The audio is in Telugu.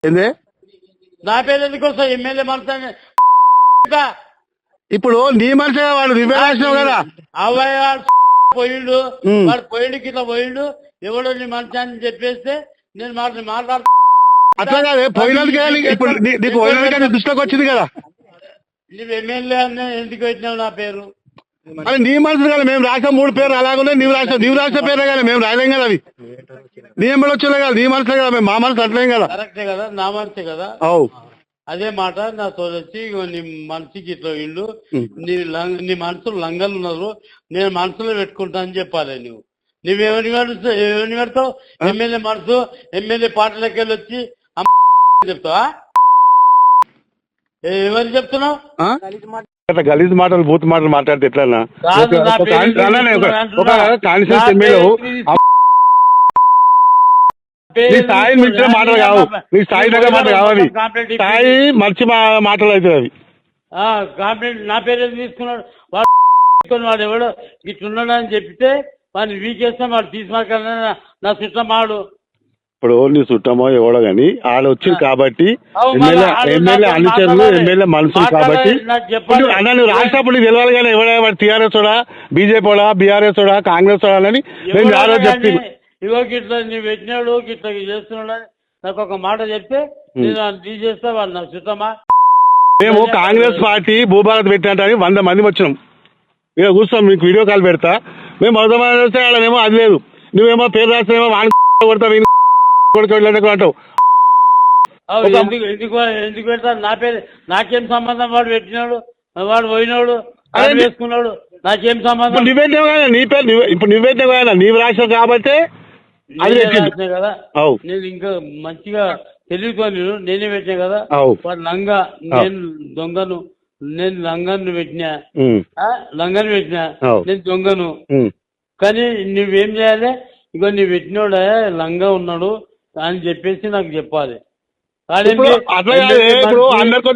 ఏంది నా పేరు ఎందుకు వస్తాయి? ఎమ్మెల్యే మనసు ఇప్పుడు నీ మనిషిగా వాడు నువ్వే రాసినావు కదా. అవయ్య పోయిండు, వాడు పోయిండుకి ఇట్లా పోయిండు, ఎవడో నీ మనిషి అని చెప్పేస్తే నేను మాట్లాడు. అట్లా కాదు, పోయినందుకే ఇప్పుడు నీకు పోయినందుకే దృష్టిలోకి వచ్చింది కదా. నువ్వు ఎమ్మెల్యే అని ఎందుకు పెట్టినావు నా పేరు? అది నీ మనసు కదా. మేము రాసిన 3 పేర్లు అలాగే నీవు రాసిన పేరే కదా. మేము రాయలేం కదా. అవి నీ ఎంబడి వచ్చేలే కదా, నీ మనసులే కదా. మేము మా మనసు అట్లేం కదా. కరెక్టే కదా, నా మనసే కదా. అవు అదే మాట నా తోడొచ్చి నీ మనసుకి ఇట్లా ఇల్లు నీ మనసులో లంగలు ఉన్నారు, నేను మనసులో పెట్టుకుంటా అని చెప్పాలి. నువ్వేమని పెడతావు? ఎమ్మెల్యే మనసు, ఎమ్మెల్యే పార్టీలకి వెళ్ళి వచ్చి చెప్తావా? ఎవరు చెప్తున్నావు? గలీజ్ మాటలు బూత్ మాటలు మాట్లాడితే ఎట్లా? ఒక కాన్స్టిట్యూన్సీ ఎమ్మెల్యే నీ స్థాయి మించిన మాటలు కావు, నీ స్థాయి దగ్గర మాటలు కావాలి. స్థాయి మర్చి మాటలు అవుతుంది అవి. కంప్లైంట్ నా పేరు తీసుకున్నాడు వాడు ఎవడో ఇట్లున్నాడు అని చెప్తే వాడిని వీకేస్తే వాడు తీసుమాకన్నా నా చుట్టమాడు. ఇప్పుడు నీ చుట్టమో ఎవడో గాని వాళ్ళు వచ్చింది కాబట్టి ఎమ్మెల్యే అనుచరులు, ఎమ్మెల్యే మనుషులు కాబట్టి అన్న నువ్వు రాసినప్పుడు నీకు తెలియాలి కానీ ఎవడ టీఆర్ఎస్ వాడా, బీజేపీ వాడా, బీఆర్ఎస్ వాడా, కాంగ్రెస్ వాడా అని నేను ఆ రోజు చెప్తాను. ఇగో గిట్లా నువ్వు పెట్టినాడు గిట్లా చేస్తున్నాడు అని నాకు ఒక మాట చెప్తే నేను తీసేస్తా. వాడు నా చుట్టమా? మేము కాంగ్రెస్ పార్టీ భూభారత్ పెట్టినట్టు 100 మంది వచ్చినాం. ఇక కూర్చోం, మీకు వీడియో కాల్ పెడతా. మేము మొదటి వస్తే వాళ్ళేమో అది లేదు, నువ్వేమో పేరు రాస్తేమో వాడిని కొడతావు అంటావు. ఎందుకు పెడతారు నా పేరు? నాకేం సంబంధం? వాడు పెట్టినాడు, వాడు పోయినాడు, వేసుకున్నాడు, నాకేం సంబంధం? నువ్వేంటే కదా నీ పేరు, ఇప్పుడు నువ్వేంటే కదా నీవు రాసావు కాబట్టి కదా. నేను ఇంకా మంచిగా తెలియకొని నేనే పెట్టినా కదా. వాడు లంగా, నేను దొంగను, నేను లంగను పెట్టినా, లంగను పెట్టినా, నేను దొంగను. కానీ నువ్వేం చేయాలి? ఇగో నువ్వు పెట్టినోడే లంగా ఉన్నాడు అని చెప్పేసి నాకు చెప్పాలి. అందరితో